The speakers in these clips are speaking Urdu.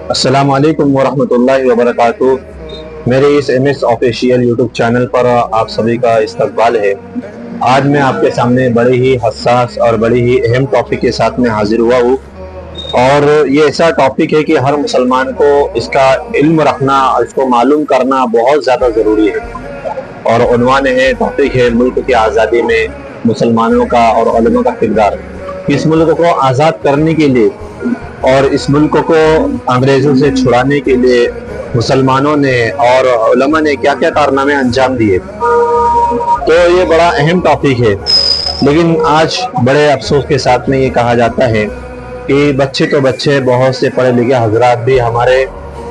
السلام علیکم ورحمۃ اللہ وبرکاتہ۔ میرے اس MS آفیشیل یوٹیوب چینل پر آپ سبھی کا استقبال ہے۔ آج میں آپ کے سامنے بڑے ہی حساس اور بڑی ہی اہم ٹاپک کے ساتھ میں حاضر ہوا ہوں، اور یہ ایسا ٹاپک ہے کہ ہر مسلمان کو اس کا علم رکھنا، اس کو معلوم کرنا بہت زیادہ ضروری ہے۔ اور عنوان ہے، ٹاپک ہے، ملک کی آزادی میں مسلمانوں کا اور علماء کا کردار۔ اس ملک کو آزاد کرنے کے لیے اور اس ملک کو انگریزوں سے چھڑانے کے لیے مسلمانوں نے اور علماء نے کیا کیا کارنامے انجام دیے، تو یہ بڑا اہم ٹاپک ہے۔ لیکن آج بڑے افسوس کے ساتھ میں یہ کہا جاتا ہے کہ بچے تو بچے، بہت سے پڑھے لکھے حضرات بھی ہمارے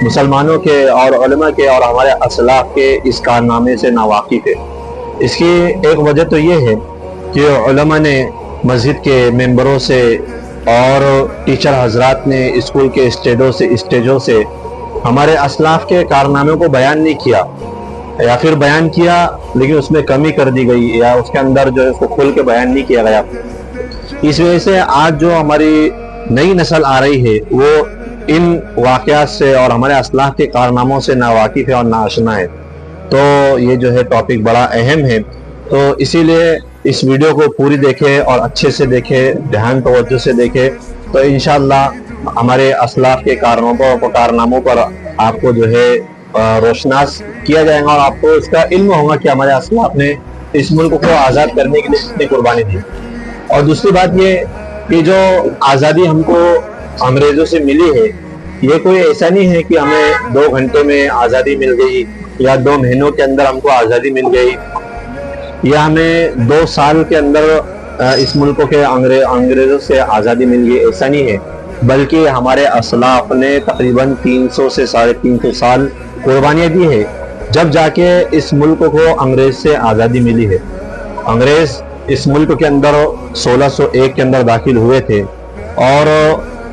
مسلمانوں کے اور علماء کے اور ہمارے اسلاف کے اس کارنامے سے ناواقف ہے۔ اس کی ایک وجہ تو یہ ہے کہ علماء نے مسجد کے ممبروں سے اور ٹیچر حضرات نے اسکول کے اسٹیجوں سے ہمارے اسلاف کے کارناموں کو بیان نہیں کیا، یا پھر بیان کیا لیکن اس میں کمی کر دی گئی، یا اس کے اندر جو ہے اس کو کھول کے بیان نہیں کیا گیا۔ اس وجہ سے آج جو ہماری نئی نسل آ رہی ہے وہ ان واقعات سے اور ہمارے اسلاف کے کارناموں سے ناواقف ہے اور ناآشنا ہے۔ تو یہ جو ہے ٹاپک بڑا اہم ہے، تو اسی لیے اس ویڈیو کو پوری دیکھیں اور اچھے سے دیکھیں، دھیان توجہ سے دیکھیں، تو انشاءاللہ ہمارے اسلاف کے کارناموں پر آپ کو جو ہے روشناس کیا جائے گا، اور آپ کو اس کا علم ہوگا کہ ہمارے اسلاف نے اس ملک کو آزاد کرنے کے لیے کتنی قربانی دی۔ اور دوسری بات یہ کہ جو آزادی ہم کو انگریزوں سے ملی ہے، یہ کوئی ایسا نہیں ہے کہ ہمیں 2 گھنٹے میں آزادی مل گئی، یا 2 مہینوں کے اندر ہم کو آزادی مل گئی، یا ہمیں 2 سال کے اندر اس ملک کے انگریزوں سے آزادی مل گئی، ایسا نہیں ہے۔ بلکہ ہمارے اسلاف نے تقریباً 300 سے 350 سال قربانیاں دی ہے، جب جا کے اس ملک کو انگریز سے آزادی ملی ہے۔ انگریز اس ملک کے اندر 1601 کے اندر داخل ہوئے تھے، اور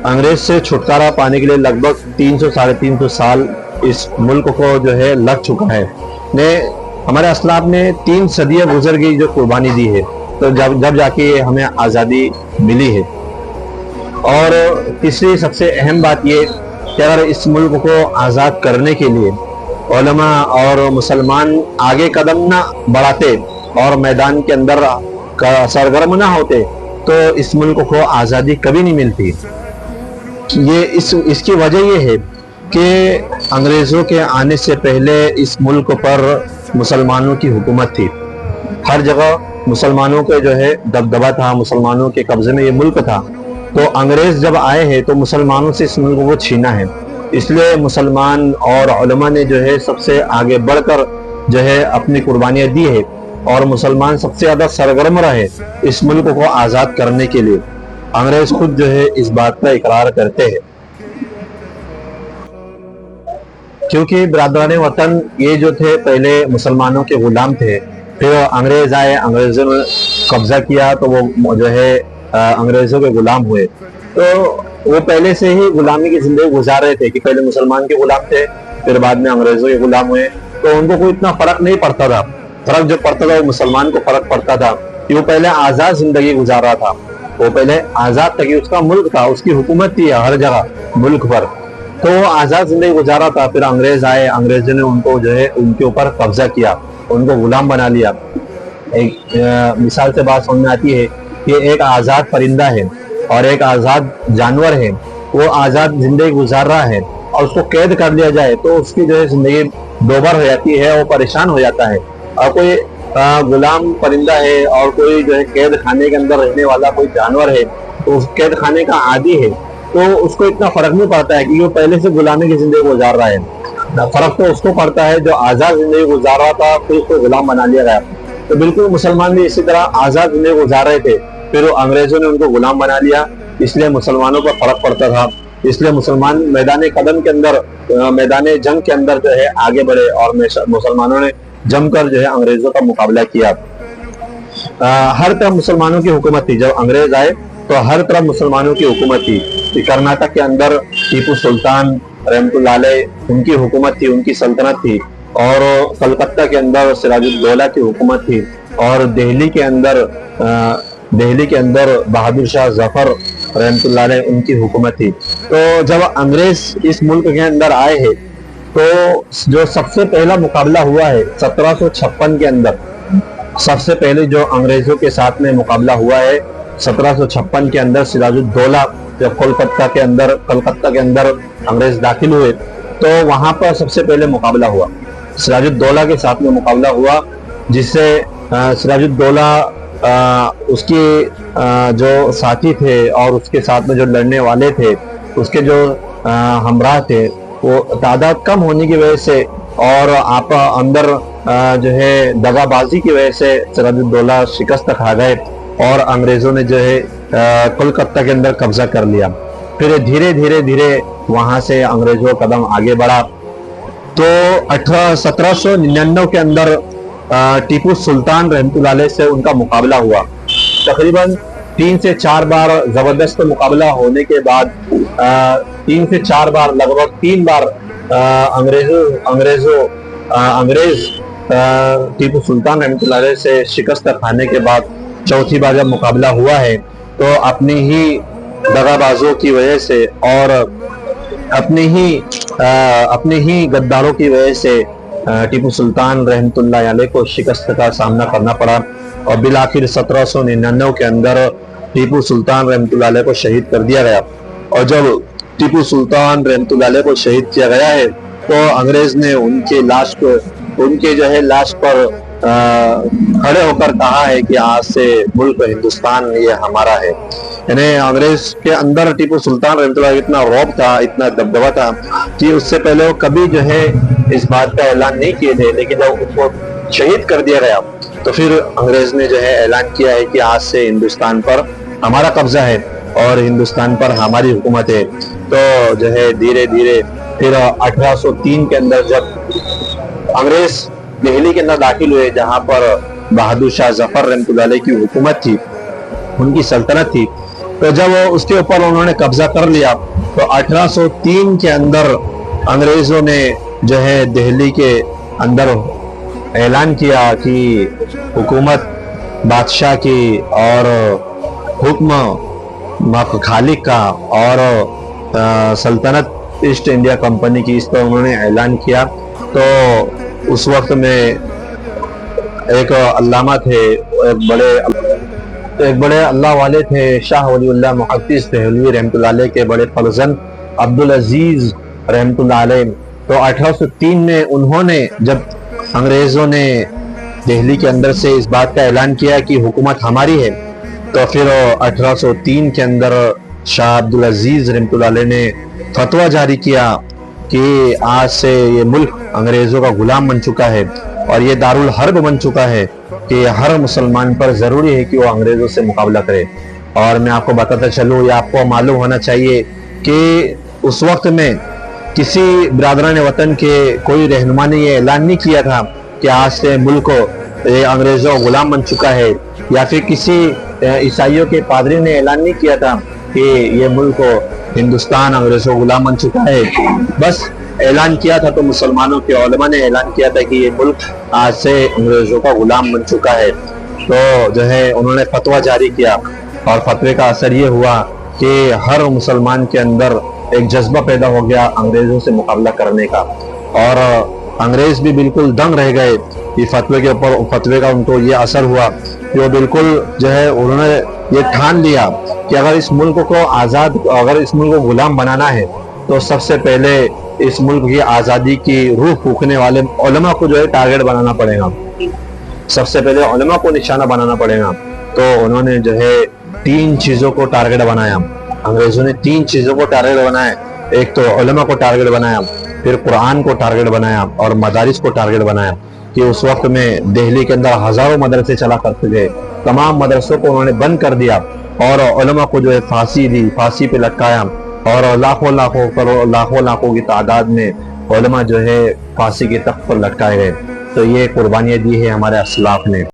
انگریز سے چھٹکارا پانے کے لیے لگ بھگ 300 سے 350 سال اس ملک کو جو ہے لگ چکا ہے۔ ہمارے اسلاف نے 3 صدیاں گزر گئی جو قربانی دی ہے، تو جب جا کے ہمیں آزادی ملی ہے۔ اور تیسری سب سے اہم بات یہ کہ اگر اس ملک کو آزاد کرنے کے لیے علماء اور مسلمان آگے قدم نہ بڑھاتے اور میدان کے اندر سرگرم نہ ہوتے، تو اس ملک کو آزادی کبھی نہیں ملتی۔ اس کی وجہ یہ ہے کہ انگریزوں کے آنے سے پہلے اس ملک پر مسلمانوں کی حکومت تھی۔ ہر جگہ مسلمانوں کے جو ہے دبدبہ تھا، مسلمانوں کے قبضے میں یہ ملک تھا۔ تو انگریز جب آئے ہیں تو مسلمانوں سے اس ملک کو چھینا ہے، اس لیے مسلمان اور علماء نے جو ہے سب سے آگے بڑھ کر جو ہے اپنی قربانیاں دی ہے، اور مسلمان سب سے زیادہ سرگرم رہے اس ملک کو آزاد کرنے کے لیے۔ انگریز خود جو ہے اس بات کا اقرار کرتے ہیں، کیونکہ برادران وطن یہ جو تھے پہلے مسلمانوں کے غلام تھے، پھر انگریز آئے، انگریزوں نے قبضہ کیا تو وہ جو ہے انگریزوں کے غلام ہوئے۔ تو وہ پہلے سے ہی غلامی کی زندگی گزار رہے تھے کہ پہلے مسلمان کے غلام تھے، پھر بعد میں انگریزوں کے غلام ہوئے، تو ان کو کوئی اتنا فرق نہیں پڑتا تھا۔ فرق جو پڑتا تھا وہ مسلمان کو فرق پڑتا تھا کہ وہ پہلے آزاد زندگی گزار رہا تھا، وہ پہلے آزاد تھا کہ اس کا ملک تھا، اس کی حکومت تھی ہر جگہ ملک پر، تو وہ آزاد زندگی گزارا تھا۔ پھر انگریز آئے، انگریزوں نے ان کو جو ہے ان کے اوپر قبضہ کیا، ان کو غلام بنا لیا۔ ایک مثال سے بات سمجھ میں آتی ہے کہ ایک آزاد پرندہ ہے اور ایک آزاد جانور ہے، وہ آزاد زندگی گزار رہا ہے، اور اس کو قید کر لیا جائے تو اس کی جو ہے زندگی دوبر ہو جاتی ہے، وہ پریشان ہو جاتا ہے۔ اور کوئی غلام پرندہ ہے اور کوئی جو ہے قید خانے کے اندر رہنے والا کوئی جانور ہے، تو اس قید خانے کا عادی ہے، تو اس کو اتنا فرق نہیں پڑتا ہے کہ وہ پہلے سے غلامی کی زندگی گزار رہا ہے۔ فرق تو اس کو پڑتا ہے جو آزاد زندگی گزار رہا تھا، پھر اس کو غلام بنا لیا گیا۔ تو بالکل مسلمان بھی اسی طرح آزاد زندگی گزار رہے تھے، پھر انگریزوں نے ان کو غلام بنا لیا، اس لیے مسلمانوں پر فرق پڑتا تھا۔ اس لیے مسلمان میدان قدم کے اندر، میدان جنگ کے اندر جو ہے آگے بڑھے، اور مسلمانوں نے جم کر جو ہے انگریزوں کا مقابلہ کیا۔ ہر طرف مسلمانوں کی حکومت تھی، جب انگریز آئے تو ہر طرف مسلمانوں کی حکومت تھی۔ کرناٹک کے اندر ٹیپو سلطان رحمۃ اللہ علیہ ان کی حکومت تھی، ان کی سلطنت تھی، اور کلکتہ کے اندر سراج الدولہ کی حکومت تھی، اور دہلی کے اندر بہادر شاہ ظفر رحمۃ اللہ علیہ ان کی حکومت تھی. تو جب انگریز اس ملک کے اندر آئے ہیں تو جو سب سے پہلا مقابلہ ہوا ہے 1756 کے اندر، سب سے پہلے جو انگریزوں کے ساتھ میں مقابلہ ہوا ہے 1756 کے اندر، سراج الدولہ جب کلکتہ کے اندر انگریز داخل ہوئے تو وہاں پر سب سے پہلے مقابلہ ہوا، سراج الدولہ کے ساتھ میں مقابلہ ہوا، جس سے سراج الدولہ اس کے جو ساتھی تھے اور اس کے ساتھ میں جو لڑنے والے تھے، اس کے جو ہمراہ تھے، وہ تعداد کم ہونے کی وجہ سے اور آپ اندر جو ہے دغا بازی کی وجہ سے سراج الدولہ شکست کھا گئے اور انگریزوں نے جو ہے کلکتہ کے اندر قبضہ کر لیا. پھر دھیرے وہاں سے انگریزوں قدم آگے بڑھا تو 1799 کے اندر ٹیپو سلطان رحمۃ اللہ علیہ سے ان کا مقابلہ ہوا. تقریباً 3 سے 4 بار زبردست مقابلہ ہونے کے بعد 3 سے 4 بار لگ بھگ 3 بار انگریز ٹیپو سلطان رحمۃ اللہ علیہ سے شکست کھانے کے بعد چوتھی بار جب مقابلہ ہوا ہے تو اپنی ہی دغا بازوں کی وجہ سے اور اپنے ہی غداروں کی وجہ سے ٹیپو سلطان رحمۃ اللہ علیہ کو شکست کا سامنا کرنا پڑا اور بالآخر 1799 کے اندر ٹیپو سلطان رحمۃ اللہ علیہ کو شہید کر دیا گیا. اور جب ٹیپو سلطان رحمۃ اللہ علیہ کو شہید کیا گیا ہے تو انگریز نے ان کے جو ہے لاش پر کھڑے ہو کر کہا ہے کہ آج سے ملک ہندوستان یہ ہمارا ہے. یعنی انگریز کے اندر ٹیپو سلطان رحمۃ اللہ اتنا رعب تھا، اتنا دبدبہ تھا کہ اس سے پہلے وہ کبھی جو ہے اس بات کا اعلان نہیں کیے تھے، لیکن جب ان کو شہید کر دیا گیا تو پھر انگریز نے جو ہے اعلان کیا ہے کہ آج سے ہندوستان پر ہمارا قبضہ ہے اور ہندوستان پر ہماری حکومت ہے. تو جو ہے دھیرے پھر 1803 کے اندر جب انگریز دہلی کے اندر داخل ہوئے جہاں پر بہادر شاہ ظفر رحمۃ اللہ علیہ کی حکومت تھی، ان کی سلطنت تھی، تو جب اس کے اوپر انہوں نے قبضہ کر لیا تو 1803 کے اندر انگریزوں نے جو ہے دہلی کے اندر اعلان کیا کہ حکومت بادشاہ کی اور حکم خالق کا اور سلطنت ایسٹ انڈیا کمپنی کی، اس پر انہوں نے اعلان کیا. تو اس وقت میں ایک علامہ تھے، ایک بڑے اللہ والے تھے، شاہ ولی اللہ محدث دہلوی رحمۃ اللہ علیہ کے بڑے فرزند عبدالعزیز رحمۃ اللہ علیہ. تو 1803 میں انہوں نے جب انگریزوں نے دہلی کے اندر سے اس بات کا اعلان کیا کہ حکومت ہماری ہے، تو پھر 1803 کے اندر شاہ عبدالعزیز رحمۃ اللہ علیہ نے فتویٰ جاری کیا کہ آج سے یہ ملک انگریزوں کا غلام بن چکا ہے اور یہ دارالحرب بن چکا ہے کہ ہر مسلمان پر ضروری ہے کہ وہ انگریزوں سے مقابلہ کرے. اور میں آپ کو بتاتا چلوں، یہ آپ کو معلوم ہونا چاہیے کہ اس وقت میں کسی برادران وطن کے کوئی رہنما نے یہ اعلان نہیں کیا تھا کہ آج سے ملک انگریزوں غلام بن چکا ہے، یا پھر کسی عیسائیوں کے پادری نے اعلان نہیں کیا تھا کہ یہ ملک ہندوستان انگریزوں غلام بن چکا ہے. بس اعلان کیا تھا تو مسلمانوں کے علماء نے اعلان کیا تھا کہ یہ ملک آج سے انگریزوں کا غلام بن چکا ہے. تو جو ہے انہوں نے فتویٰ جاری کیا اور فتوے کا اثر یہ ہوا کہ ہر مسلمان کے اندر ایک جذبہ پیدا ہو گیا انگریزوں سے مقابلہ کرنے کا، اور انگریز بھی بالکل دنگ رہ گئے یہ فتوے کے اوپر. فتوے کا ان کو یہ اثر ہوا کہ وہ بالکل جو ہے انہوں نے یہ ٹھان لیا کہ اگر اس ملک کو غلام بنانا ہے تو سب سے پہلے اس ملک کی آزادی کی روح پھونکنے والے علماء کو جو ہے ٹارگٹ بنانا پڑے گا، سب سے پہلے علماء کو نشانہ بنانا پڑے گا. تو انہوں نے جو ہے 3 چیزوں کو ٹارگٹ بنایا. انگریزوں نے 3 چیزوں کو ٹارگٹ بنایا. ایک تو علماء کو ٹارگٹ بنایا، پھر قرآن کو ٹارگٹ بنایا اور مدارس کو ٹارگٹ بنایا. کہ اس وقت میں دہلی کے اندر ہزاروں مدرسے چلا کرتے تھے، تمام مدرسوں کو انہوں نے بند کر دیا اور علماء کو جو ہے پھانسی پہ لٹکایا، اور لاکھوں کی تعداد میں علماء جو ہے پھانسی کے تخت پر لٹکائے گئے. تو یہ قربانیاں دی ہے ہمارے اسلاف نے.